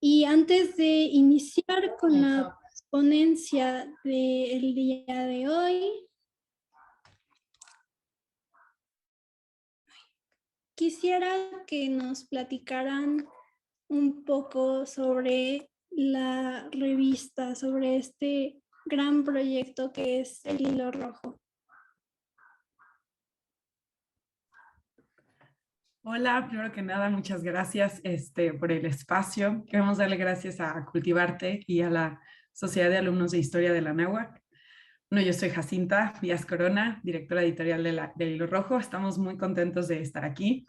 Y antes de iniciar con la ponencia del día de hoy, quisiera que nos platicaran un poco sobre la revista, sobre este gran proyecto que es El Hilo Rojo. Hola, primero que nada, muchas gracias por el espacio. Queremos darle gracias a Cultivarte y a la Sociedad de Alumnos de Historia de la Anáhuac. Bueno, yo soy Jacinta Díaz Corona, directora editorial del Hilo Rojo. Estamos muy contentos de estar aquí.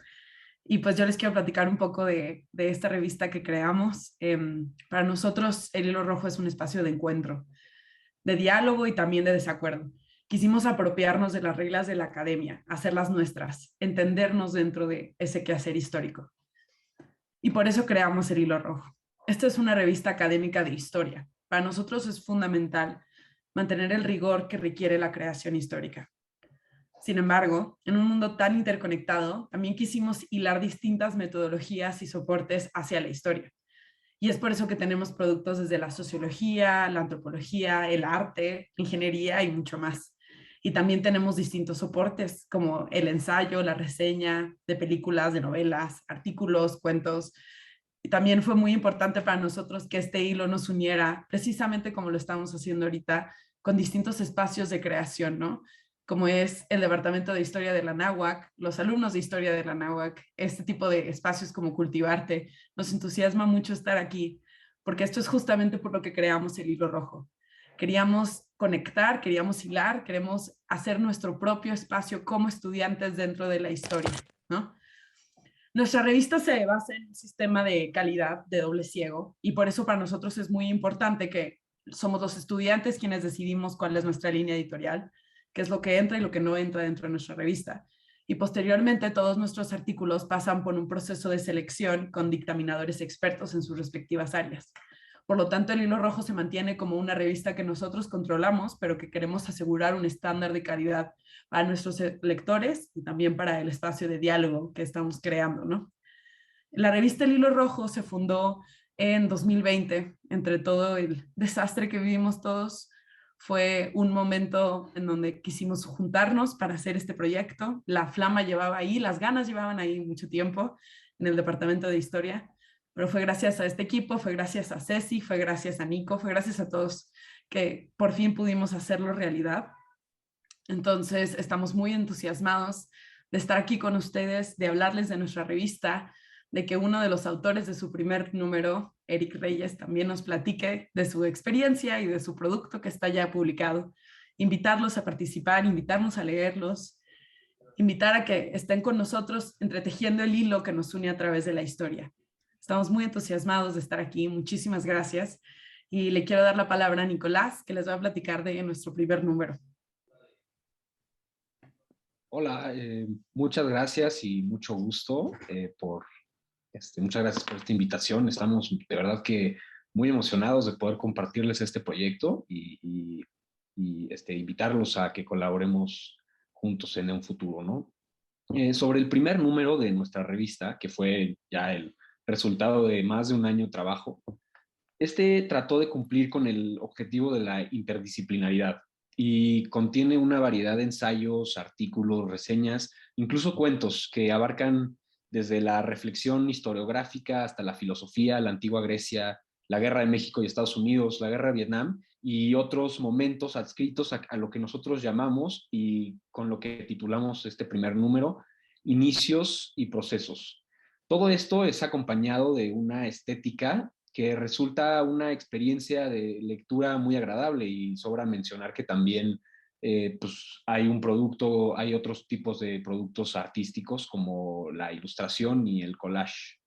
Y pues yo les quiero platicar un poco de esta revista que creamos. Para nosotros, el Hilo Rojo es un espacio de encuentro, de diálogo y también de desacuerdo. Quisimos apropiarnos de las reglas de la academia, hacerlas nuestras, entendernos dentro de ese quehacer histórico. Y por eso creamos el Hilo Rojo. Esta es una revista académica de historia. Para nosotros es fundamental mantener el rigor que requiere la creación histórica. Sin embargo, en un mundo tan interconectado, también quisimos hilar distintas metodologías y soportes hacia la historia. Y es por eso que tenemos productos desde la sociología, la antropología, el arte, la ingeniería y mucho más. Y también tenemos distintos soportes como el ensayo, la reseña de películas, de novelas, artículos, cuentos. Y también fue muy importante para nosotros que este hilo nos uniera, precisamente como lo estamos haciendo ahorita, con distintos espacios de creación, ¿no? Como es el Departamento de Historia de la Anáhuac, los alumnos de Historia de la Anáhuac, este tipo de espacios como Cultivarte. Nos entusiasma mucho estar aquí, porque esto es justamente por lo que creamos el Hilo Rojo. Queríamos conectar, queríamos hilar, queremos hacer nuestro propio espacio como estudiantes dentro de la historia, ¿no? Nuestra revista se basa en un sistema de calidad de doble ciego y por eso para nosotros es muy importante que somos los estudiantes quienes decidimos cuál es nuestra línea editorial, qué es lo que entra y lo que no entra dentro de nuestra revista. Y posteriormente todos nuestros artículos pasan por un proceso de selección con dictaminadores expertos en sus respectivas áreas. Por lo tanto, el Hilo Rojo se mantiene como una revista que nosotros controlamos, pero que queremos asegurar un estándar de calidad para nuestros lectores y también para el espacio de diálogo que estamos creando, ¿no? La revista El Hilo Rojo se fundó en 2020, entre todo el desastre que vivimos todos. Fue un momento en donde quisimos juntarnos para hacer este proyecto. La flama llevaba ahí, las ganas llevaban ahí mucho tiempo en el departamento de historia, pero fue gracias a este equipo, fue gracias a Ceci, fue gracias a Nico, fue gracias a todos que por fin pudimos hacerlo realidad. Entonces, estamos muy entusiasmados de estar aquí con ustedes, de hablarles de nuestra revista, de que uno de los autores de su primer número, Eric Reyes, también nos platique de su experiencia y de su producto que está ya publicado. Invitarlos a participar, invitarnos a leerlos, invitar a que estén con nosotros entretejiendo el hilo que nos une a través de la historia. Estamos muy entusiasmados de estar aquí. Muchísimas gracias. Y le quiero dar la palabra a Nicolás, que les va a platicar de nuestro primer número. Hola, muchas gracias y mucho gusto muchas gracias por esta invitación. Estamos de verdad que muy emocionados de poder compartirles este proyecto y invitarlos a que colaboremos juntos en un futuro, ¿no? Sobre el primer número de nuestra revista, que fue ya el resultado de más de un año de trabajo, trató de cumplir con el objetivo de la interdisciplinaridad y contiene una variedad de ensayos, artículos, reseñas, incluso cuentos que abarcan desde la reflexión historiográfica hasta la filosofía, la antigua Grecia, la guerra de México y Estados Unidos, la guerra de Vietnam y otros momentos adscritos a lo que nosotros llamamos y con lo que titulamos este primer número, inicios y procesos. Todo esto es acompañado de una estética que resulta una experiencia de lectura muy agradable y sobra mencionar que también pues hay otros tipos de productos artísticos como la ilustración y el collage.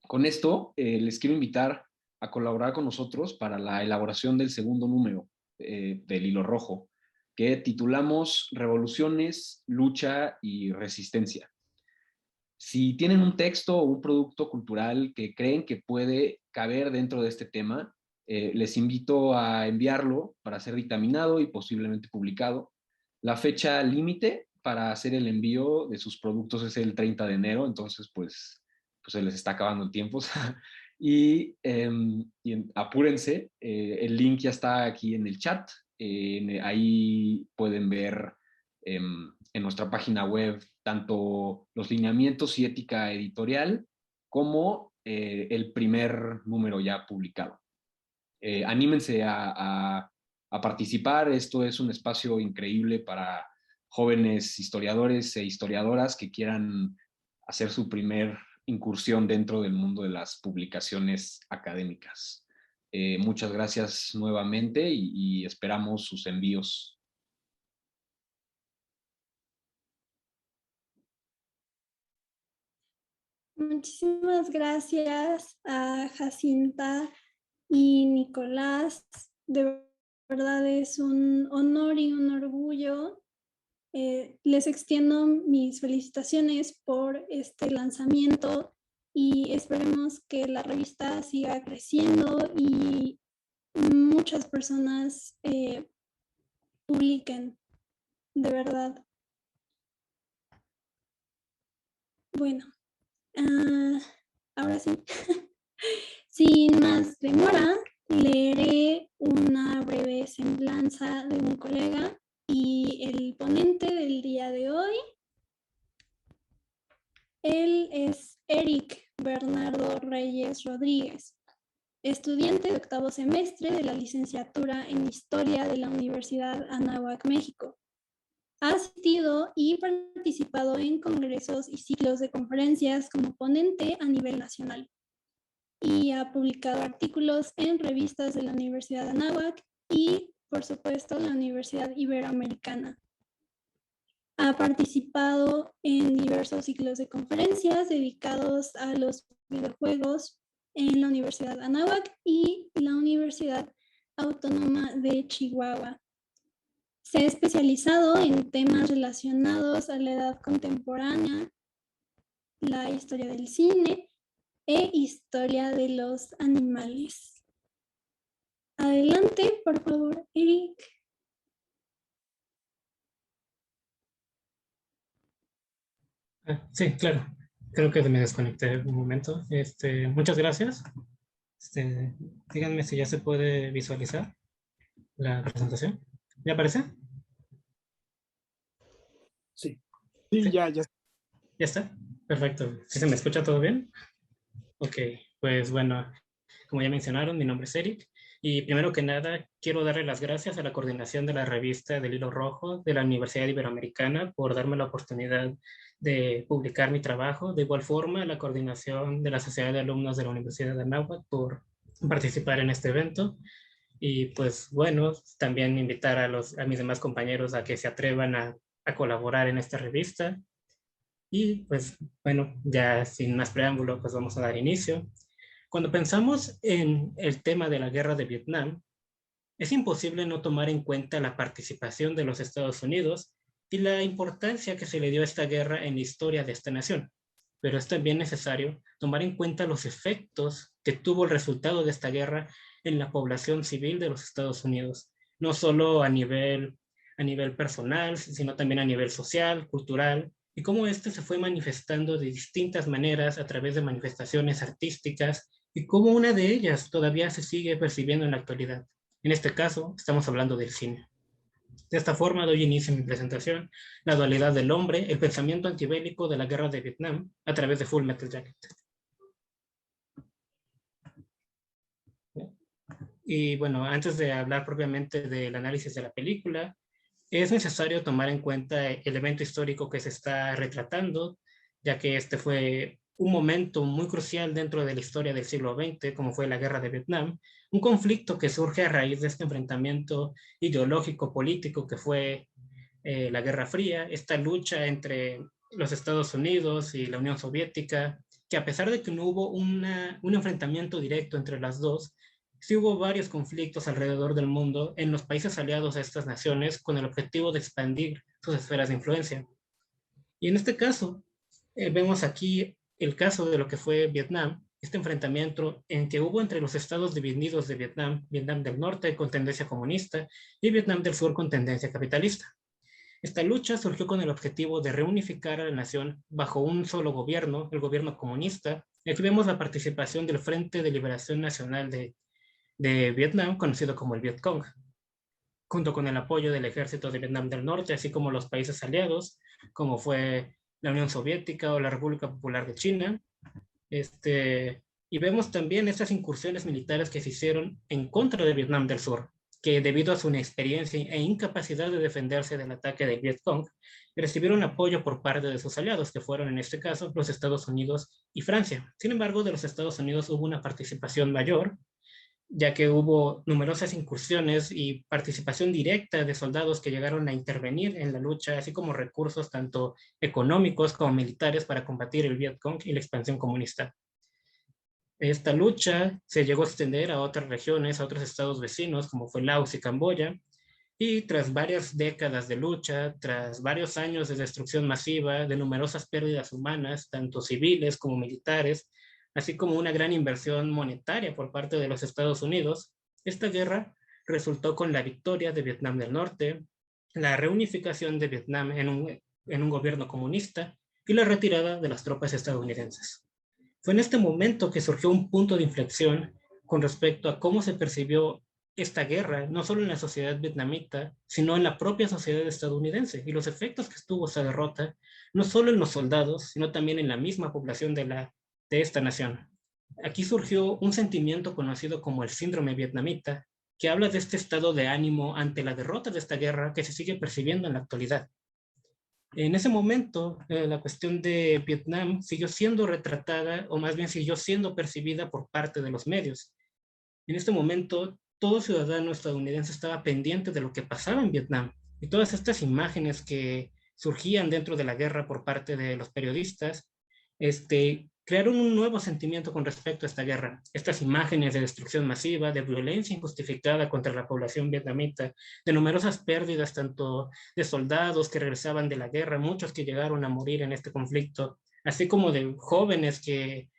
Con esto les quiero invitar a colaborar con nosotros para la elaboración del segundo número del Hilo Rojo, que titulamos Revoluciones, Lucha y Resistencia. Si tienen un texto o un producto cultural que creen que puede caber dentro de este tema, les invito a enviarlo para ser dictaminado y posiblemente publicado. La fecha límite para hacer el envío de sus productos es el 30 de enero, entonces pues se les está acabando el tiempo. Apúrense, el link ya está aquí en el chat. Ahí pueden ver en nuestra página web tanto los lineamientos y ética editorial como el primer número ya publicado. Anímense a participar. Esto es un espacio increíble para jóvenes historiadores e historiadoras que quieran hacer su primer incursión dentro del mundo de las publicaciones académicas. Muchas gracias nuevamente y esperamos sus envíos. Muchísimas gracias a Jacinta y Nicolás. De verdad es un honor y un orgullo. Les extiendo mis felicitaciones por este lanzamiento y esperemos que la revista siga creciendo y muchas personas publiquen, de verdad. Bueno, ahora sí. Sin más demora, leeré una breve semblanza de un colega y el ponente del día de hoy. Él es Eric Bernardo Reyes Rodríguez, estudiante de octavo semestre de la licenciatura en Historia de la Universidad Anáhuac, México. Ha asistido y participado en congresos y ciclos de conferencias como ponente a nivel nacional y ha publicado artículos en revistas de la Universidad Anáhuac y, por supuesto, la Universidad Iberoamericana. Ha participado en diversos ciclos de conferencias dedicados a los videojuegos en la Universidad Anáhuac y la Universidad Autónoma de Chihuahua. Se ha especializado en temas relacionados a la edad contemporánea, la historia del cine e historia de los animales. Adelante, por favor, Eric. Sí, claro. Creo que me desconecté un momento. Muchas gracias. Díganme si ya se puede visualizar la presentación. ¿Ya aparece? Sí. Sí, ya. ¿Ya está? Perfecto. ¿Sí se me escucha todo bien? Ok, pues bueno, como ya mencionaron, mi nombre es Eric y primero que nada quiero darle las gracias a la coordinación de la revista del Hilo Rojo de la Universidad Iberoamericana por darme la oportunidad de publicar mi trabajo. De igual forma, a la coordinación de la Sociedad de Alumnos de la Universidad de Anáhuac por participar en este evento. Y pues bueno, también invitar a mis demás compañeros a que se atrevan a colaborar en esta revista. Y pues bueno, ya sin más preámbulo, pues vamos a dar inicio. Cuando pensamos en el tema de la guerra de Vietnam, es imposible no tomar en cuenta la participación de los Estados Unidos y la importancia que se le dio a esta guerra en la historia de esta nación. Pero es también necesario tomar en cuenta los efectos que tuvo el resultado de esta guerra en la población civil de los Estados Unidos, no solo a nivel personal, sino también a nivel social, cultural, y cómo este se fue manifestando de distintas maneras a través de manifestaciones artísticas y cómo una de ellas todavía se sigue percibiendo en la actualidad. En este caso, estamos hablando del cine. De esta forma doy inicio a mi presentación, la dualidad del hombre, el pensamiento antibélico de la guerra de Vietnam, a través de Full Metal Jacket. Y bueno, antes de hablar propiamente del análisis de la película, es necesario tomar en cuenta el evento histórico que se está retratando, ya que este fue un momento muy crucial dentro de la historia del siglo XX, como fue la guerra de Vietnam, un conflicto que surge a raíz de este enfrentamiento ideológico político que fue la Guerra Fría, esta lucha entre los Estados Unidos y la Unión Soviética, que a pesar de que no hubo un enfrentamiento directo entre las dos, sí hubo varios conflictos alrededor del mundo en los países aliados a estas naciones con el objetivo de expandir sus esferas de influencia. Y en este caso, vemos aquí el caso de lo que fue Vietnam, este enfrentamiento en que hubo entre los estados divididos de Vietnam, Vietnam del Norte con tendencia comunista y Vietnam del Sur con tendencia capitalista. Esta lucha surgió con el objetivo de reunificar a la nación bajo un solo gobierno, el gobierno comunista, Y aquí vemos la participación del Frente de Liberación Nacional de Vietnam, conocido como el Vietcong, junto con el apoyo del ejército de Vietnam del Norte, así como los países aliados, como fue la Unión Soviética o la República Popular de China. Y vemos también estas incursiones militares que se hicieron en contra de Vietnam del Sur, que debido a su inexperiencia e incapacidad de defenderse del ataque del Vietcong, recibieron apoyo por parte de sus aliados, que fueron en este caso los Estados Unidos y Francia. Sin embargo, de los Estados Unidos hubo una participación mayor, ya que hubo numerosas incursiones y participación directa de soldados que llegaron a intervenir en la lucha, así como recursos tanto económicos como militares para combatir el Vietcong y la expansión comunista. Esta lucha se llegó a extender a otras regiones, a otros estados vecinos, como fue Laos y Camboya, y tras varias décadas de lucha, tras varios años de destrucción masiva, de numerosas pérdidas humanas, tanto civiles como militares, así como una gran inversión monetaria por parte de los Estados Unidos, esta guerra resultó con la victoria de Vietnam del Norte, la reunificación de Vietnam en un gobierno comunista y la retirada de las tropas estadounidenses. Fue en este momento que surgió un punto de inflexión con respecto a cómo se percibió esta guerra, no solo en la sociedad vietnamita, sino en la propia sociedad estadounidense, y los efectos que tuvo esa derrota, no solo en los soldados, sino también en la misma población de esta nación. Aquí surgió un sentimiento conocido como el síndrome vietnamita, que habla de este estado de ánimo ante la derrota de esta guerra que se sigue percibiendo en la actualidad. En ese momento, la cuestión de Vietnam siguió siendo retratada, o más bien siguió siendo percibida por parte de los medios. En este momento, todo ciudadano estadounidense estaba pendiente de lo que pasaba en Vietnam, y todas estas imágenes que surgían dentro de la guerra por parte de los periodistas, crearon un nuevo sentimiento con respecto a esta guerra. Estas imágenes de destrucción masiva, de violencia injustificada contra la población vietnamita, de numerosas pérdidas tanto de soldados que regresaban de la guerra, muchos que llegaron a morir en este conflicto, así como de jóvenes que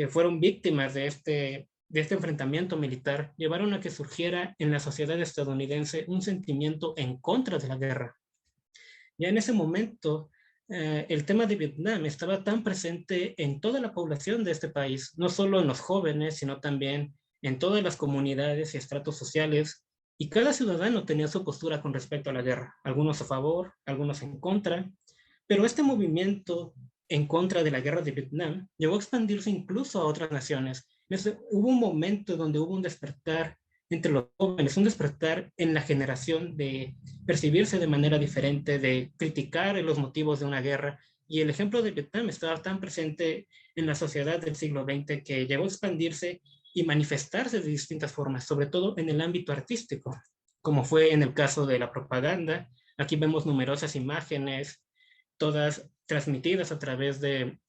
fueron víctimas de este enfrentamiento militar, llevaron a que surgiera en la sociedad estadounidense un sentimiento en contra de la guerra. Ya en ese momento, el tema de Vietnam estaba tan presente en toda la población de este país, no solo en los jóvenes, sino también en todas las comunidades y estratos sociales, y cada ciudadano tenía su postura con respecto a la guerra, algunos a favor, algunos en contra, pero este movimiento en contra de la guerra de Vietnam llegó a expandirse incluso a otras naciones. Hubo un momento donde hubo un despertar entre los jóvenes, un despertar en la generación de percibirse de manera diferente, de criticar los motivos de una guerra, y el ejemplo de Vietnam estaba tan presente en la sociedad del siglo XX que llegó a expandirse y manifestarse de distintas formas, sobre todo en el ámbito artístico, como fue en el caso de la propaganda. Aquí vemos numerosas imágenes, todas transmitidas a través de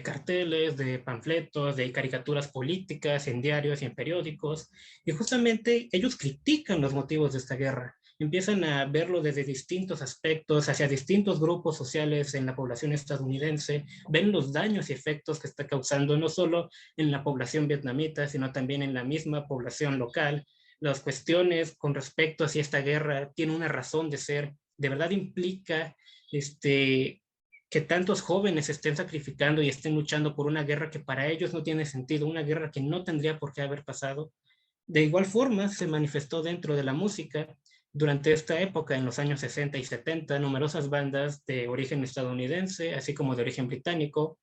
carteles, de panfletos, de caricaturas políticas en diarios y en periódicos, y justamente ellos critican los motivos de esta guerra, empiezan a verlo desde distintos aspectos, hacia distintos grupos sociales en la población estadounidense, ven los daños y efectos que está causando no solo en la población vietnamita, sino también en la misma población local, las cuestiones con respecto a si esta guerra tiene una razón de ser, de verdad implica que tantos jóvenes estén sacrificando y estén luchando por una guerra que para ellos no tiene sentido, una guerra que no tendría por qué haber pasado. De igual forma, se manifestó dentro de la música. Durante esta época, en los años 60 y 70, numerosas bandas de origen estadounidense, así como de origen británico,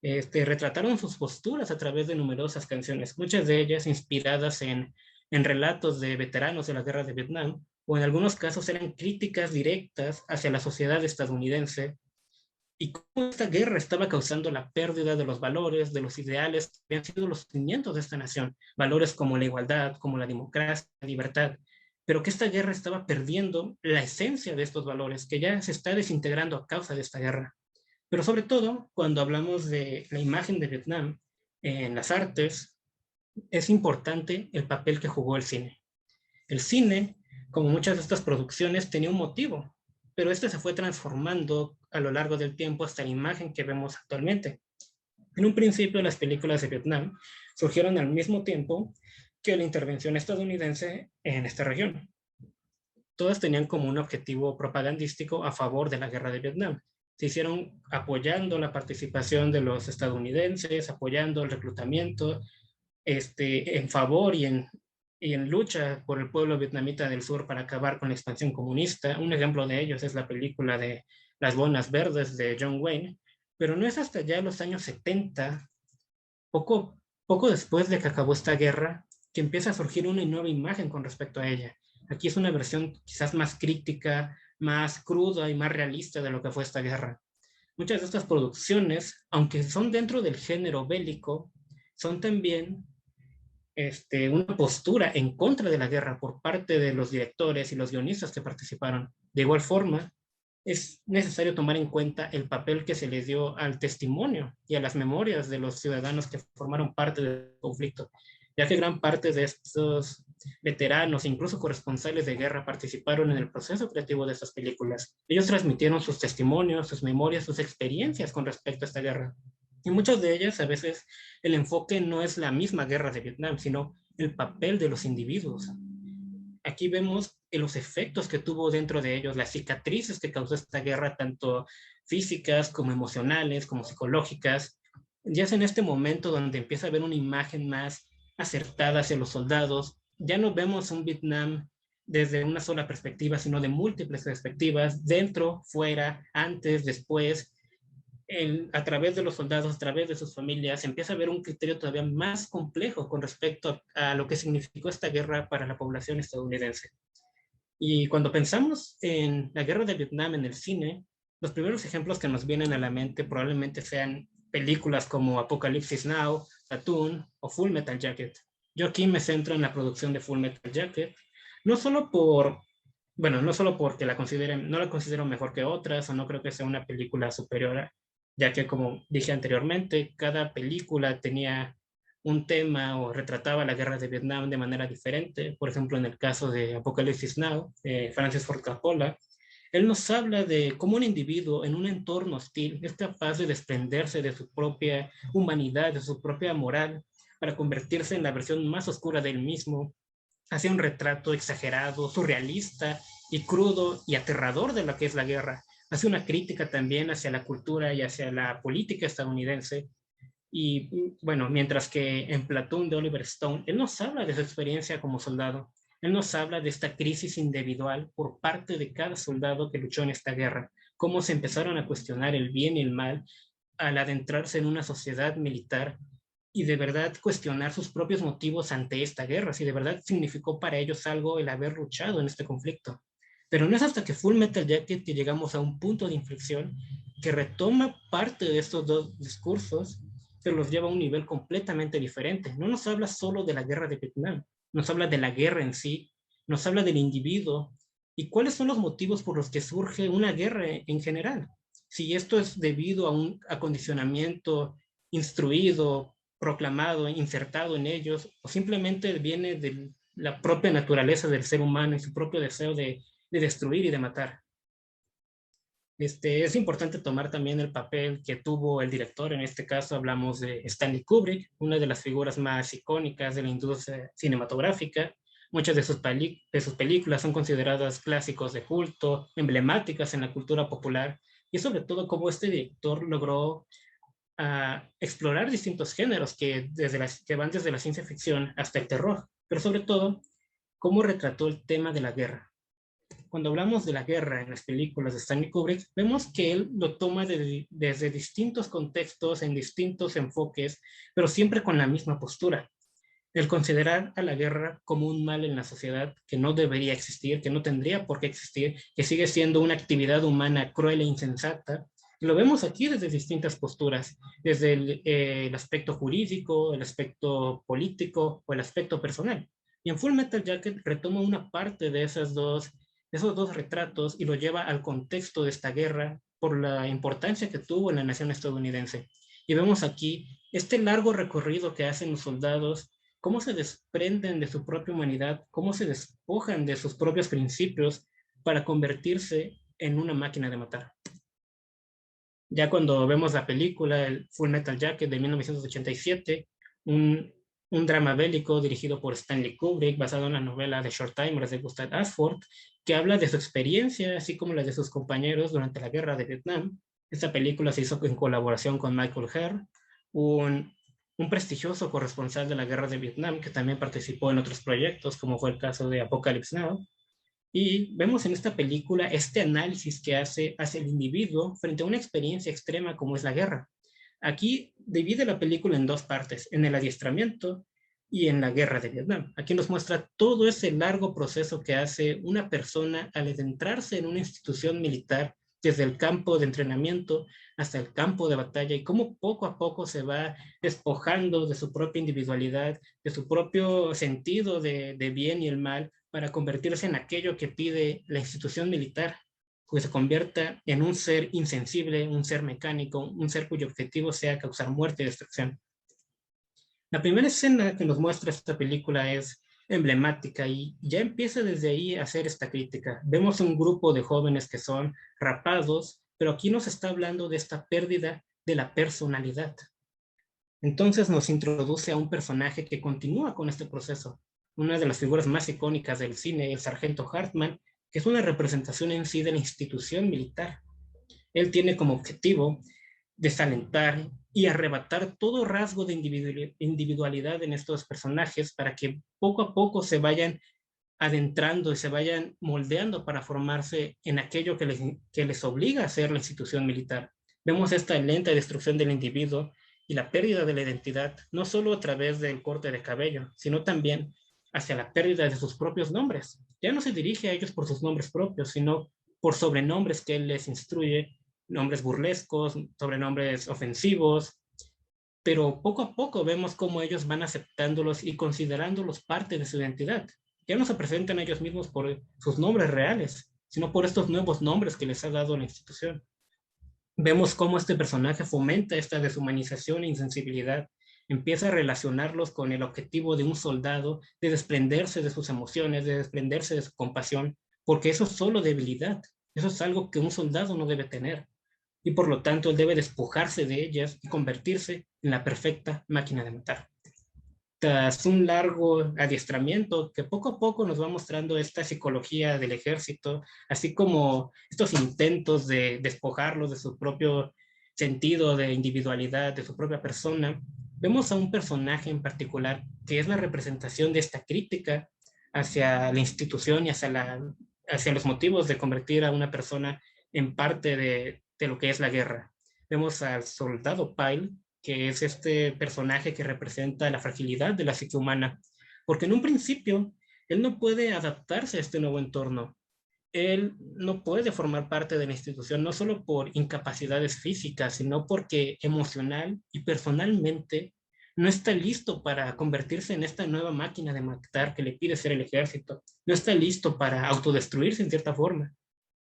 retrataron sus posturas a través de numerosas canciones, muchas de ellas inspiradas en relatos de veteranos de la guerra de Vietnam, o en algunos casos eran críticas directas hacia la sociedad estadounidense, y cómo esta guerra estaba causando la pérdida de los valores, de los ideales que habían sido los cimientos de esta nación, valores como la igualdad, como la democracia, la libertad, pero que esta guerra estaba perdiendo la esencia de estos valores, que ya se está desintegrando a causa de esta guerra. Pero sobre todo, cuando hablamos de la imagen de Vietnam en las artes, es importante el papel que jugó el cine. El cine, como muchas de estas producciones, tenía un motivo, pero este se fue transformando a lo largo del tiempo hasta la imagen que vemos actualmente. En un principio, las películas de Vietnam surgieron al mismo tiempo que la intervención estadounidense en esta región. Todas tenían como un objetivo propagandístico a favor de la guerra de Vietnam. se hicieron apoyando la participación de los estadounidenses, apoyando el reclutamiento, en favor y en lucha por el pueblo vietnamita del sur para acabar con la expansión comunista. Un ejemplo de ellos es la película de Las Bonas Verdes de John Wayne, pero no es hasta ya los años 70, poco después de que acabó esta guerra, que empieza a surgir una nueva imagen con respecto a ella. Aquí es una versión quizás más crítica, más cruda y más realista de lo que fue esta guerra. Muchas de estas producciones, aunque son dentro del género bélico, son también una postura en contra de la guerra por parte de los directores y los guionistas que participaron. De igual forma, es necesario tomar en cuenta el papel que se le dio al testimonio y a las memorias de los ciudadanos que formaron parte del conflicto, ya que gran parte de estos veteranos, incluso corresponsales de guerra, participaron en el proceso creativo de estas películas. Ellos transmitieron sus testimonios, sus memorias, sus experiencias con respecto a esta guerra. Y muchas de ellas, a veces, el enfoque no es la misma guerra de Vietnam, sino el papel de los individuos. Aquí vemos los efectos que tuvo dentro de ellos, las cicatrices que causó esta guerra, tanto físicas como emocionales, como psicológicas. Ya es en este momento donde empieza a haber una imagen más acertada hacia los soldados. Ya no vemos un Vietnam desde una sola perspectiva, sino de múltiples perspectivas, dentro, fuera, antes, después. A través de los soldados, a través de sus familias, empieza a haber un criterio todavía más complejo con respecto a lo que significó esta guerra para la población estadounidense. Y cuando pensamos en la guerra de Vietnam en el cine, los primeros ejemplos que nos vienen a la mente probablemente sean películas como Apocalypse Now, Platoon o Full Metal Jacket. Yo aquí me centro en la producción de Full Metal Jacket, no solo porque no la considero mejor que otras, o no creo que sea una película superior, ya que, como dije anteriormente, cada película tenía un tema o retrataba la guerra de Vietnam de manera diferente. Por ejemplo, en el caso de Apocalypse Now, Francis Ford Coppola, él nos habla de cómo un individuo en un entorno hostil es capaz de desprenderse de su propia humanidad, de su propia moral, para convertirse en la versión más oscura del mismo. Hacía un retrato exagerado, surrealista y crudo y aterrador de lo que es la guerra. Hace una crítica también hacia la cultura y hacia la política estadounidense. Y bueno, mientras que en Platoon de Oliver Stone, él nos habla de su experiencia como soldado. Él nos habla de esta crisis individual por parte de cada soldado que luchó en esta guerra, cómo se empezaron a cuestionar el bien y el mal al adentrarse en una sociedad militar y de verdad cuestionar sus propios motivos ante esta guerra, si de verdad significó para ellos algo el haber luchado en este conflicto. Pero no es hasta que Full Metal Jacket que llegamos a un punto de inflexión que retoma parte de estos dos discursos, pero los lleva a un nivel completamente diferente. No nos habla solo de la guerra de Vietnam, nos habla de la guerra en sí, nos habla del individuo y cuáles son los motivos por los que surge una guerra en general. Si esto es debido a un acondicionamiento instruido, proclamado, insertado en ellos, o simplemente viene de la propia naturaleza del ser humano y su propio deseo de destruir y de matar. Es importante tomar también el papel que tuvo el director. En este caso hablamos de Stanley Kubrick, una de las figuras más icónicas de la industria cinematográfica. Muchas de sus películas son consideradas clásicos de culto, emblemáticas en la cultura popular, y sobre todo cómo este director logró explorar distintos géneros que van desde la ciencia ficción hasta el terror, pero sobre todo cómo retrató el tema de la guerra. Cuando hablamos de la guerra en las películas de Stanley Kubrick, vemos que él lo toma desde distintos contextos, en distintos enfoques, pero siempre con la misma postura. El considerar a la guerra como un mal en la sociedad que no debería existir, que no tendría por qué existir, que sigue siendo una actividad humana cruel e insensata. Y lo vemos aquí desde distintas posturas, desde el aspecto jurídico, el aspecto político o el aspecto personal. Y en Full Metal Jacket retoma una parte de esos dos retratos y lo lleva al contexto de esta guerra por la importancia que tuvo en la nación estadounidense. Y vemos aquí este largo recorrido que hacen los soldados, cómo se desprenden de su propia humanidad, cómo se despojan de sus propios principios para convertirse en una máquina de matar. Ya cuando vemos la película, el Full Metal Jacket de 1987, un drama bélico dirigido por Stanley Kubrick, basado en la novela The Short Timers de Gustav Ashford, que habla de su experiencia, así como la de sus compañeros durante la guerra de Vietnam. Esta película se hizo en colaboración con Michael Herr, un prestigioso corresponsal de la guerra de Vietnam que también participó en otros proyectos, como fue el caso de Apocalypse Now. Y vemos en esta película este análisis que hace el individuo frente a una experiencia extrema como es la guerra. Aquí divide la película en dos partes, en el adiestramiento y en la guerra de Vietnam. Aquí nos muestra todo ese largo proceso que hace una persona al adentrarse en una institución militar, desde el campo de entrenamiento hasta el campo de batalla, y cómo poco a poco se va despojando de su propia individualidad, de su propio sentido de bien y el mal, para convertirse en aquello que pide la institución militar, que se convierta en un ser insensible, un ser mecánico, un ser cuyo objetivo sea causar muerte y destrucción. La primera escena que nos muestra esta película es emblemática y ya empieza desde ahí a hacer esta crítica. Vemos un grupo de jóvenes que son rapados, pero aquí nos está hablando de esta pérdida de la personalidad. Entonces nos introduce a un personaje que continúa con este proceso. Una de las figuras más icónicas del cine, el sargento Hartman, que es una representación en sí de la institución militar. Él tiene como objetivo desalentar y arrebatar todo rasgo de individualidad en estos personajes para que poco a poco se vayan adentrando y se vayan moldeando para formarse en aquello que les obliga a ser la institución militar. Vemos esta lenta destrucción del individuo y la pérdida de la identidad, no solo a través del corte de cabello, sino también hacia la pérdida de sus propios nombres. Ya no se dirige a ellos por sus nombres propios, sino por sobrenombres que él les instruye, nombres burlescos, sobrenombres ofensivos, pero poco a poco vemos cómo ellos van aceptándolos y considerándolos parte de su identidad. Ya no se presentan a ellos mismos por sus nombres reales, sino por estos nuevos nombres que les ha dado la institución. Vemos cómo este personaje fomenta esta deshumanización e insensibilidad, empieza a relacionarlos con el objetivo de un soldado, de desprenderse de sus emociones, de desprenderse de su compasión, porque eso es solo debilidad, eso es algo que un soldado no debe tener, y por lo tanto él debe despojarse de ellas y convertirse en la perfecta máquina de matar. Tras un largo adiestramiento que poco a poco nos va mostrando esta psicología del ejército, así como estos intentos de despojarlos de su propio sentido de individualidad, de su propia persona, vemos a un personaje en particular que es la representación de esta crítica hacia la institución y hacia los motivos de convertir a una persona en parte de lo que es la guerra. Vemos al soldado Pyle, que es este personaje que representa la fragilidad de la psique humana, porque en un principio él no puede adaptarse a este nuevo entorno. Él no puede formar parte de la institución, no solo por incapacidades físicas, sino porque emocional y personalmente no está listo para convertirse en esta nueva máquina de matar que le pide ser el ejército. No está listo para autodestruirse en cierta forma.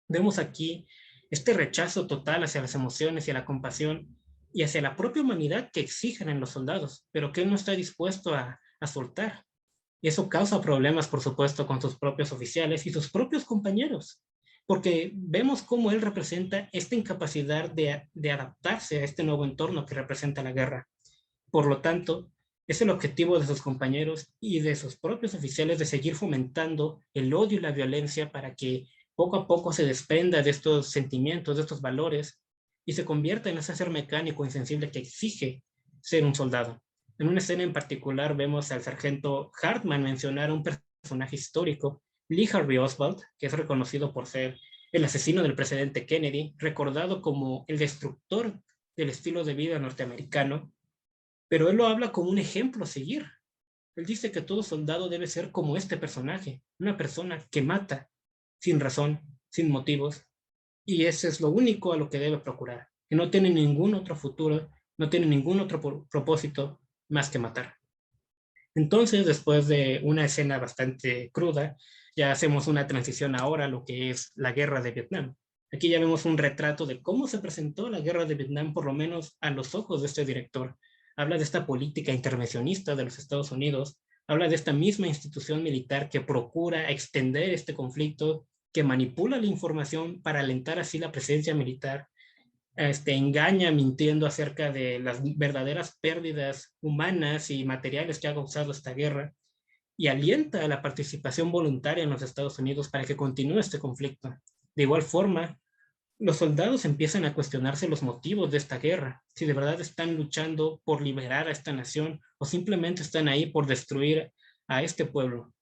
Vemos aquí este rechazo total hacia las emociones y a la compasión y hacia la propia humanidad que exigen en los soldados, pero que él no está dispuesto a soltar. Y eso causa problemas, por supuesto, con sus propios oficiales y sus propios compañeros, porque vemos cómo él representa esta incapacidad de adaptarse a este nuevo entorno que representa la guerra. Por lo tanto, es el objetivo de sus compañeros y de sus propios oficiales de seguir fomentando el odio y la violencia para que poco a poco se desprenda de estos sentimientos, de estos valores, y se convierta en ese ser mecánico insensible que exige ser un soldado. En una escena en particular vemos al sargento Hartman mencionar a un personaje histórico, Lee Harvey Oswald, que es reconocido por ser el asesino del presidente Kennedy, recordado como el destructor del estilo de vida norteamericano, pero él lo habla como un ejemplo a seguir. Él dice que todo soldado debe ser como este personaje, una persona que mata sin razón, sin motivos, y ese es lo único a lo que debe procurar, que no tiene ningún otro futuro, no tiene ningún otro propósito más que matar. Entonces, después de una escena bastante cruda, ya hacemos una transición ahora a lo que es la guerra de Vietnam. Aquí ya vemos un retrato de cómo se presentó la guerra de Vietnam, por lo menos a los ojos de este director. Habla de esta política intervencionista de los Estados Unidos, habla de esta misma institución militar que procura extender este conflicto, que manipula la información para alentar así la presencia militar, engaña mintiendo acerca de las verdaderas pérdidas humanas y materiales que ha causado esta guerra, y alienta a la participación voluntaria en los Estados Unidos para que continúe este conflicto. De igual forma, los soldados empiezan a cuestionarse los motivos de esta guerra, si de verdad están luchando por liberar a esta nación o simplemente están ahí por destruir a este pueblo.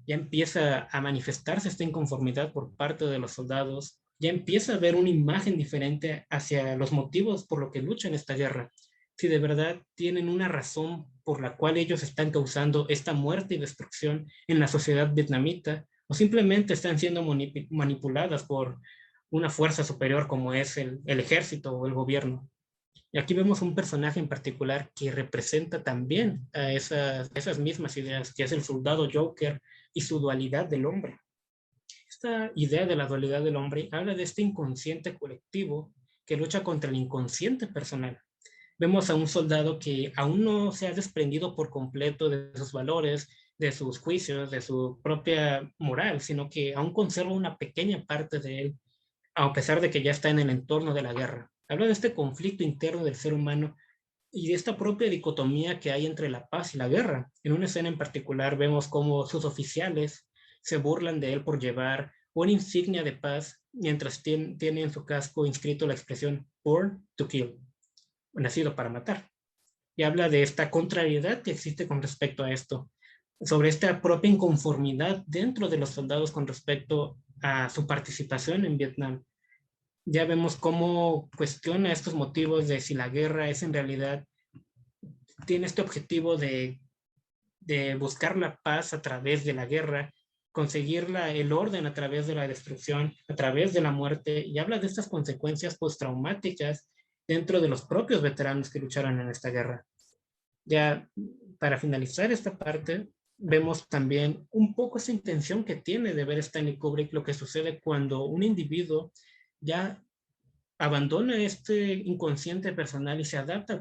Ya empieza a manifestarse esta inconformidad por parte de los soldados, ya empieza a haber una imagen diferente hacia los motivos por lo que luchan esta guerra, si de verdad tienen una razón por la cual ellos están causando esta muerte y destrucción en la sociedad vietnamita, o simplemente están siendo manipuladas por una fuerza superior como es el ejército o el gobierno. Y aquí vemos un personaje en particular que representa también a esas mismas ideas, que es el soldado Joker y su dualidad del hombre. Esta idea de la dualidad del hombre habla de este inconsciente colectivo que lucha contra el inconsciente personal. Vemos a un soldado que aún no se ha desprendido por completo de sus valores, de sus juicios, de su propia moral, sino que aún conserva una pequeña parte de él, a pesar de que ya está en el entorno de la guerra. Habla de este conflicto interno del ser humano y de esta propia dicotomía que hay entre la paz y la guerra. En una escena en particular vemos cómo sus oficiales se burlan de él por llevar una insignia de paz mientras tiene en su casco inscrito la expresión born to kill, nacido para matar. Y habla de esta contrariedad que existe con respecto a esto, sobre esta propia inconformidad dentro de los soldados con respecto a su participación en Vietnam. Ya vemos cómo cuestiona estos motivos de si la guerra es en realidad, tiene este objetivo de buscar la paz a través de la guerra, conseguir el orden a través de la destrucción, a través de la muerte, y habla de estas consecuencias postraumáticas dentro de los propios veteranos que lucharon en esta guerra. Ya para finalizar esta parte, vemos también un poco esa intención que tiene de ver Stanley Kubrick, lo que sucede cuando un individuo ya abandona este inconsciente personal y se adapta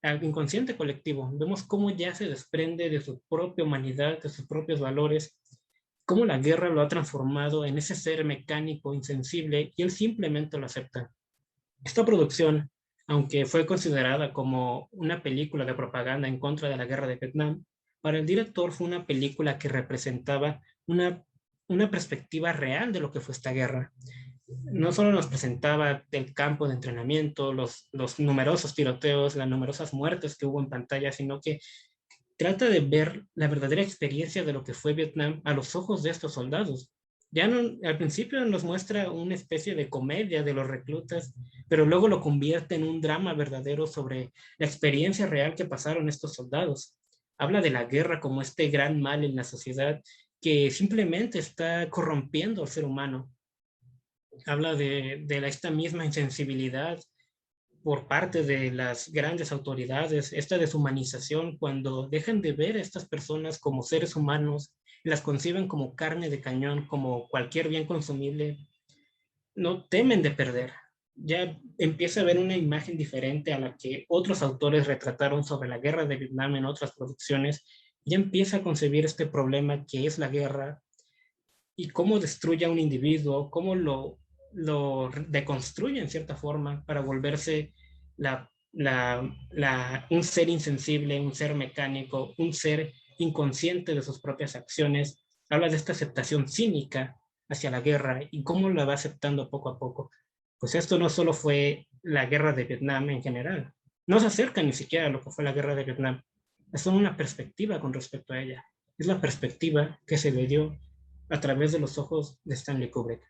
al inconsciente colectivo. Vemos cómo ya se desprende de su propia humanidad, de sus propios valores, cómo la guerra lo ha transformado en ese ser mecánico, insensible, y él simplemente lo acepta. Esta producción, aunque fue considerada como una película de propaganda en contra de la guerra de Vietnam, para el director fue una película que representaba una perspectiva real de lo que fue esta guerra. No solo nos presentaba el campo de entrenamiento, los numerosos tiroteos, las numerosas muertes que hubo en pantalla, sino que trata de ver la verdadera experiencia de lo que fue Vietnam a los ojos de estos soldados. Ya no, al principio nos muestra una especie de comedia de los reclutas, pero luego lo convierte en un drama verdadero sobre la experiencia real que pasaron estos soldados. Habla de la guerra como este gran mal en la sociedad que simplemente está corrompiendo al ser humano. Habla de esta misma insensibilidad por parte de las grandes autoridades, esta deshumanización cuando dejan de ver a estas personas como seres humanos, las conciben como carne de cañón, como cualquier bien consumible, no temen de perder. Ya empieza a haber una imagen diferente a la que otros autores retrataron sobre la guerra de Vietnam en otras producciones. Ya empieza a concebir este problema que es la guerra y cómo destruye a un individuo, cómo lo deconstruye en cierta forma para volverse un ser insensible, un ser mecánico, un ser inconsciente de sus propias acciones. Habla de esta aceptación cínica hacia la guerra y cómo la va aceptando poco a poco. Pues esto no solo fue la guerra de Vietnam en general, no se acerca ni siquiera a lo que fue la guerra de Vietnam. Es solo una perspectiva con respecto a ella. Es la perspectiva que se le dio a través de los ojos de Stanley Kubrick.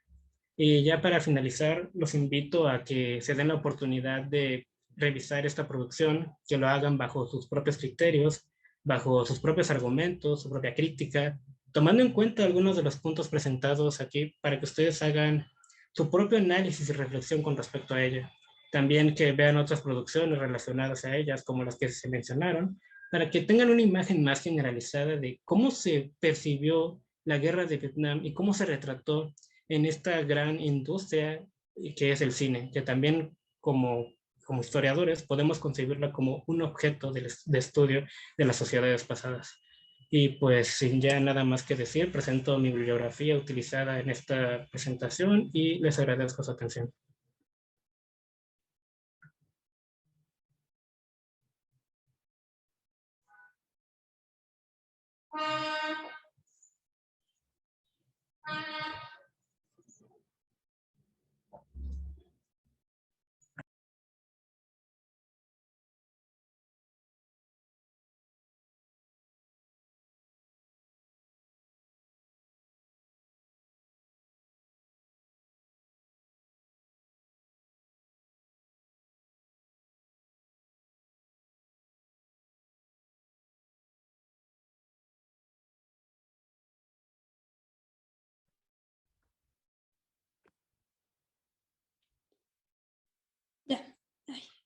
Y ya para finalizar, los invito a que se den la oportunidad de revisar esta producción, que lo hagan bajo sus propios criterios, bajo sus propios argumentos, su propia crítica, tomando en cuenta algunos de los puntos presentados aquí para que ustedes hagan su propio análisis y reflexión con respecto a ella. También que vean otras producciones relacionadas a ellas, como las que se mencionaron, para que tengan una imagen más generalizada de cómo se percibió la guerra de Vietnam y cómo se retrató en esta gran industria que es el cine, que también como historiadores podemos concebirla como un objeto de estudio de las sociedades pasadas. Y pues sin ya nada más que decir, presento mi bibliografía utilizada en esta presentación y les agradezco su atención.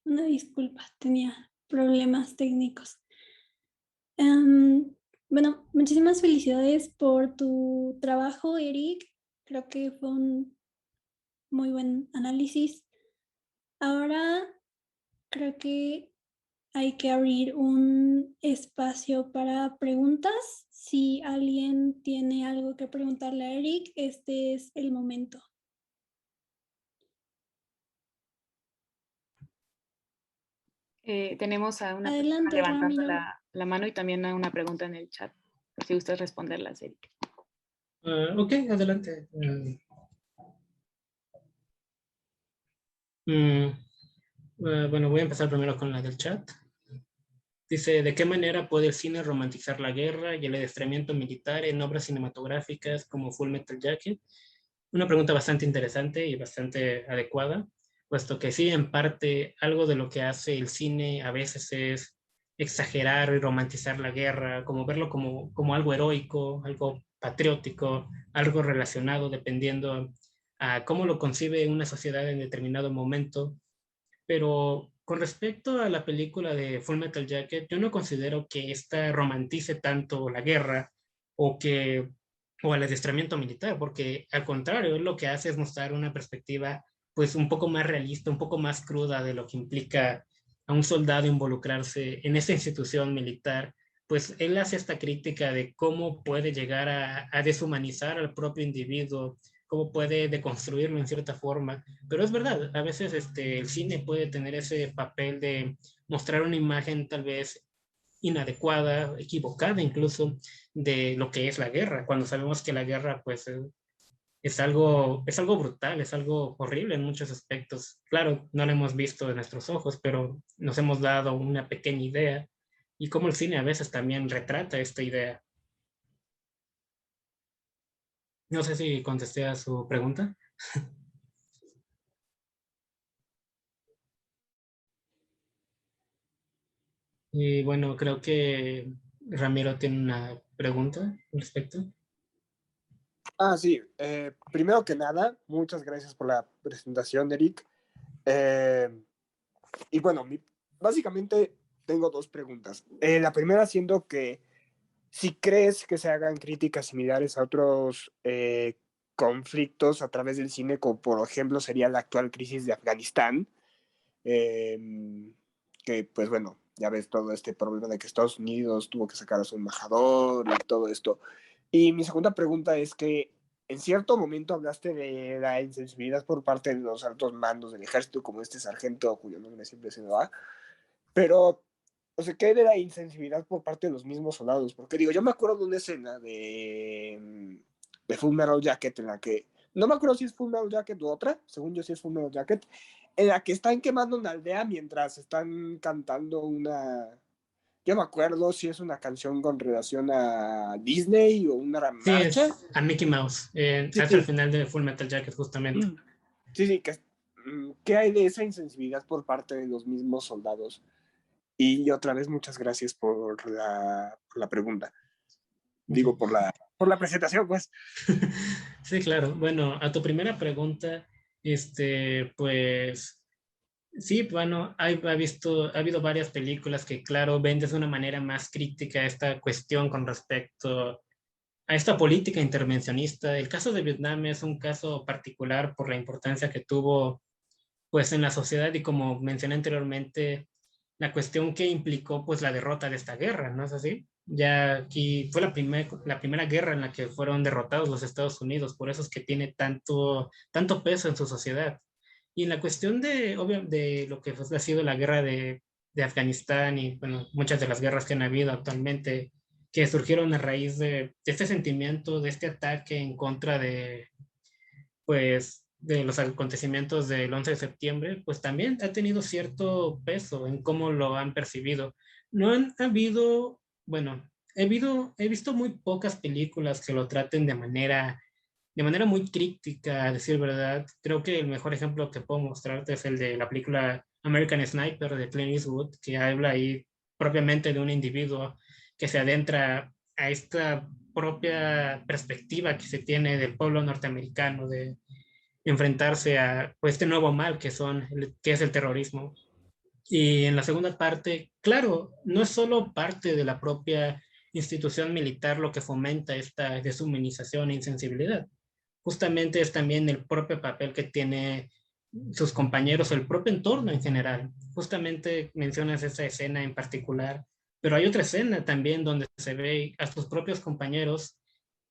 Una disculpa, tenía problemas técnicos. Bueno, muchísimas felicidades por tu trabajo, Eric. Creo que fue un muy buen análisis. Ahora creo que hay que abrir un espacio para preguntas. Si alguien tiene algo que preguntarle a Eric, este es el momento. Tenemos a una persona Adelante, levantando Ramiro. la mano y también a una pregunta en el chat, por si gustas responderlas, Eric. Ok, adelante. Bueno, voy a empezar primero con la del chat. Dice, ¿de qué manera puede el cine romantizar la guerra y el adiestramiento militar en obras cinematográficas como Full Metal Jacket? Una pregunta bastante interesante y bastante adecuada, puesto que sí, en parte, algo de lo que hace el cine a veces es exagerar y romantizar la guerra, como verlo como algo heroico, algo patriótico, algo relacionado dependiendo a cómo lo concibe una sociedad en determinado momento. Pero con respecto a la película de Full Metal Jacket, yo no considero que esta romantice tanto la guerra o que o el adiestramiento militar, porque al contrario, lo que hace es mostrar una perspectiva pues un poco más realista, un poco más cruda de lo que implica a un soldado involucrarse en esa institución militar. Pues él hace esta crítica de cómo puede llegar a deshumanizar al propio individuo, cómo puede deconstruirlo en cierta forma. Pero es verdad, a veces el cine puede tener ese papel de mostrar una imagen tal vez inadecuada, equivocada incluso, de lo que es la guerra, cuando sabemos que la guerra pues es algo brutal, es algo horrible en muchos aspectos. Claro, no lo hemos visto de nuestros ojos, pero nos hemos dado una pequeña idea y cómo el cine a veces también retrata esta idea. No sé si contesté a su pregunta. Y bueno, creo que Ramiro tiene una pregunta al respecto. Sí. Primero que nada, muchas gracias por la presentación, Eric. Y bueno, básicamente tengo dos preguntas. La primera siendo que si crees que se hagan críticas similares a otros conflictos a través del cine, como por ejemplo sería la actual crisis de Afganistán, que pues bueno, ya ves todo este problema de que Estados Unidos tuvo que sacar a su embajador y todo esto. Y mi segunda pregunta es que en cierto momento hablaste de la insensibilidad por parte de los altos mandos del ejército, como este sargento cuyo nombre siempre se me va, pero, o sea, ¿qué hay de la insensibilidad por parte de los mismos soldados? Porque digo, yo me acuerdo de una escena de Full Metal Jacket en la que, no me acuerdo si es Full Metal Jacket o otra, según yo sí es Full Metal Jacket, en la que están quemando una aldea mientras están cantando una, yo me acuerdo si es una canción con relación a Disney o una Sí, marcha. es a Mickey Mouse, Sí, hasta el sí, final de Full Metal Jacket justamente. sí, sí, ¿qué hay de esa insensibilidad por parte de los mismos soldados? Y otra vez, muchas gracias por la pregunta. Digo, por la presentación, pues. Sí, claro. Bueno, a tu primera pregunta, pues sí, bueno, ha habido varias películas que, claro, ven desde una manera más crítica esta cuestión con respecto a esta política intervencionista. El caso de Vietnam es un caso particular por la importancia que tuvo, pues, en la sociedad y como mencioné anteriormente, la cuestión que implicó, pues, la derrota de esta guerra, ¿no es así? Ya aquí fue la primera guerra en la que fueron derrotados los Estados Unidos, por eso es que tiene tanto peso en su sociedad. Y en la cuestión de lo que ha sido la guerra de Afganistán y, bueno, muchas de las guerras que han habido actualmente, que surgieron a raíz de este sentimiento, de este ataque en contra pues, de los acontecimientos del 11 de septiembre, pues también ha tenido cierto peso en cómo lo han percibido. No han habido, bueno, he visto muy pocas películas que lo traten de manera muy crítica, a decir verdad. Creo que el mejor ejemplo que puedo mostrarte es el de la película American Sniper de Clint Eastwood, que habla ahí propiamente de un individuo que se adentra a esta propia perspectiva que se tiene del pueblo norteamericano, de enfrentarse a pues, este nuevo mal que es el terrorismo. Y en la segunda parte, claro, no es solo parte de la propia institución militar lo que fomenta esta deshumanización e insensibilidad. Justamente es también el propio papel que tiene sus compañeros o el propio entorno en general. Justamente mencionas esa escena en particular, pero hay otra escena también donde se ve a sus propios compañeros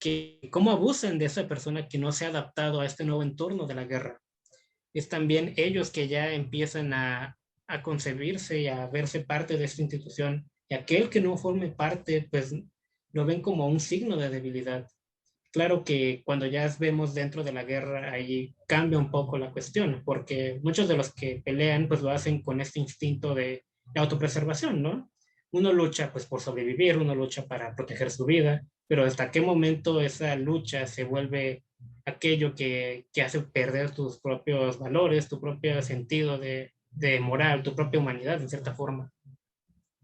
que cómo abusan de esa persona que no se ha adaptado a este nuevo entorno de la guerra. Es también ellos que ya empiezan a concebirse y a verse parte de esta institución, y aquel que no forme parte, pues lo ven como un signo de debilidad. Claro que cuando ya vemos dentro de la guerra, ahí cambia un poco la cuestión, porque muchos de los que pelean, pues lo hacen con este instinto de autopreservación, ¿no? Uno lucha pues por sobrevivir, uno lucha para proteger su vida, pero hasta qué momento esa lucha se vuelve aquello que hace perder tus propios valores, tu propio sentido de moral, tu propia humanidad, en cierta forma.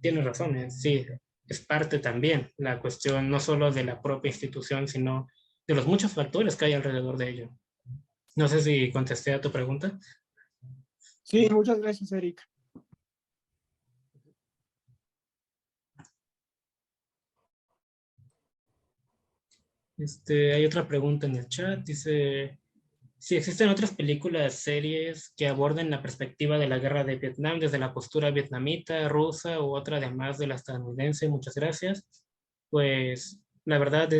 Tienes razón, sí, es parte también la cuestión no solo de la propia institución, sino de los muchos factores que hay alrededor de ello. No sé si contesté a tu pregunta. Sí, muchas gracias, Eric. Hay otra pregunta en el chat, dice, si existen otras películas, series que aborden la perspectiva de la guerra de Vietnam desde la postura vietnamita, rusa u otra además de la estadounidense, muchas gracias. Pues la verdad,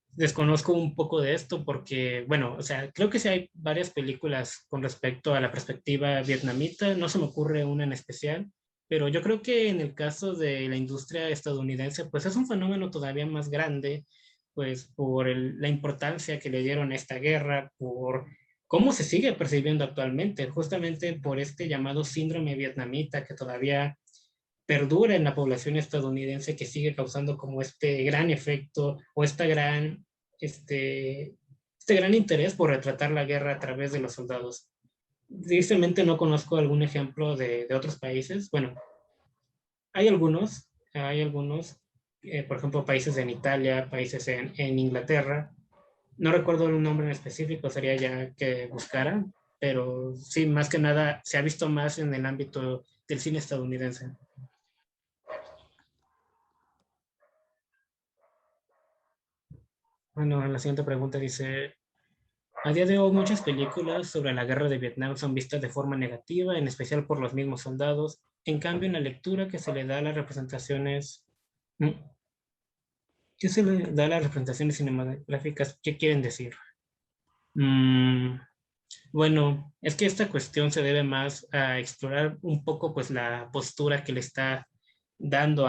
desconozco un poco de esto porque, bueno, o sea, creo que sí hay varias películas con respecto a la perspectiva vietnamita, no se me ocurre una en especial, pero yo creo que en el caso de la industria estadounidense, pues es un fenómeno todavía más grande, pues por la importancia que le dieron a esta guerra, por cómo se sigue percibiendo actualmente, justamente por este llamado síndrome vietnamita que todavía perdura en la población estadounidense, que sigue causando como este gran efecto o este gran interés por retratar la guerra a través de los soldados. Tristemente no conozco algún ejemplo de otros países. Bueno, hay algunos, por ejemplo, países en Italia, países en Inglaterra. No recuerdo un nombre en específico, sería ya que buscara, pero sí, más que nada se ha visto más en el ámbito del cine estadounidense. Bueno, la siguiente pregunta dice, a día de hoy muchas películas sobre la guerra de Vietnam son vistas de forma negativa, en especial por los mismos soldados. En cambio, en la lectura que se le da a las representaciones, ¿mm? ¿Qué se le da a las representaciones cinematográficas? ¿Qué quieren decir? Mm, bueno, es que esta cuestión se debe más a explorar un poco pues la postura que le está dando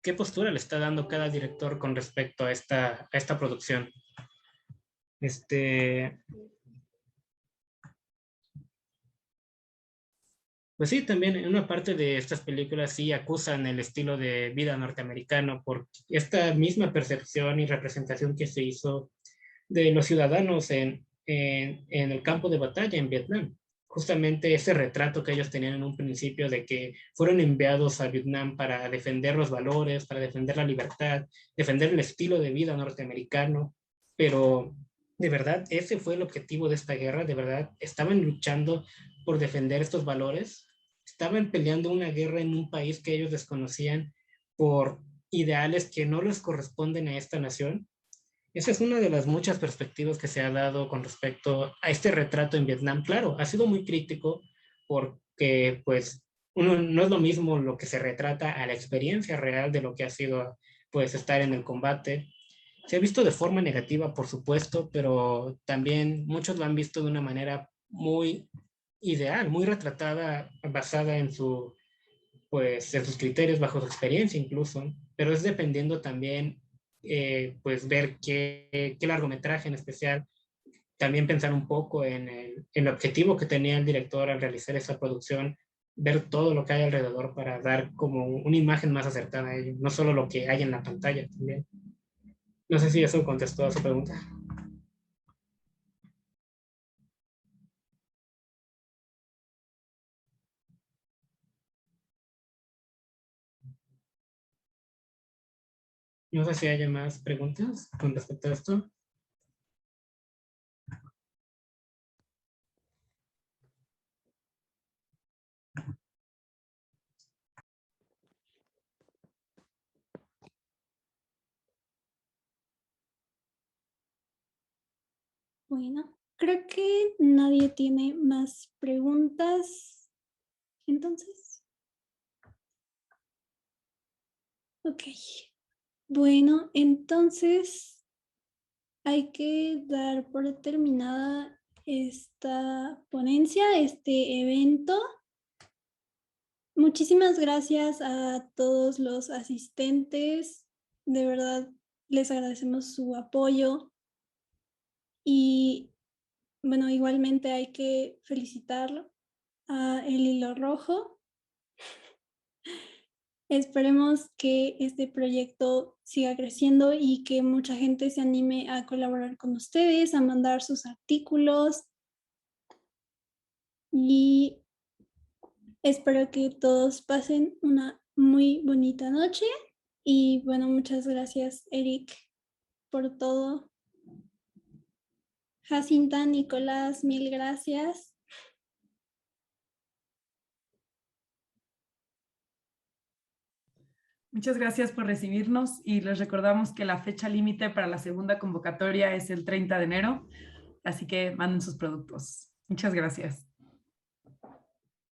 qué postura le está dando cada director con respecto a esta producción. Este, Pues sí, también en una parte de estas películas sí acusan el estilo de vida norteamericano por esta misma percepción y representación que se hizo de los ciudadanos en el campo de batalla en Vietnam. Justamente ese retrato que ellos tenían en un principio de que fueron enviados a Vietnam para defender los valores, para defender la libertad, defender el estilo de vida norteamericano, pero de verdad ese fue el objetivo de esta guerra, de verdad estaban luchando por defender estos valores, estaban peleando una guerra en un país que ellos desconocían por ideales que no les corresponden a esta nación. Esa es una de las muchas perspectivas que se ha dado con respecto a este retrato en Vietnam. Claro, ha sido muy crítico porque pues no es lo mismo lo que se retrata a la experiencia real de lo que ha sido pues estar en el combate. Se ha visto de forma negativa, por supuesto, pero también muchos lo han visto de una manera muy ideal, muy retratada, basada pues, en sus criterios, bajo su experiencia incluso, pero es dependiendo también, pues, ver qué largometraje en especial, también pensar un poco en el objetivo que tenía el director al realizar esa producción, ver todo lo que hay alrededor para dar como una imagen más acertada a ello, no solo lo que hay en la pantalla también. No sé si eso contestó a su pregunta. No sé si haya más preguntas con respecto a esto. Bueno, creo que nadie tiene más preguntas. Entonces, ok. Bueno, entonces hay que dar por terminada esta ponencia, este evento. Muchísimas gracias a todos los asistentes. De verdad, les agradecemos su apoyo. Y bueno, igualmente hay que felicitar a El Hilo Rojo. Esperemos que este proyecto siga creciendo y que mucha gente se anime a colaborar con ustedes, a mandar sus artículos. Y espero que todos pasen una muy bonita noche. Y bueno, muchas gracias, Eric, por todo. Jacinta, Nicolás, mil gracias. Muchas gracias por recibirnos y les recordamos que la fecha límite para la segunda convocatoria es el 30 de enero, así que manden sus productos. Muchas gracias.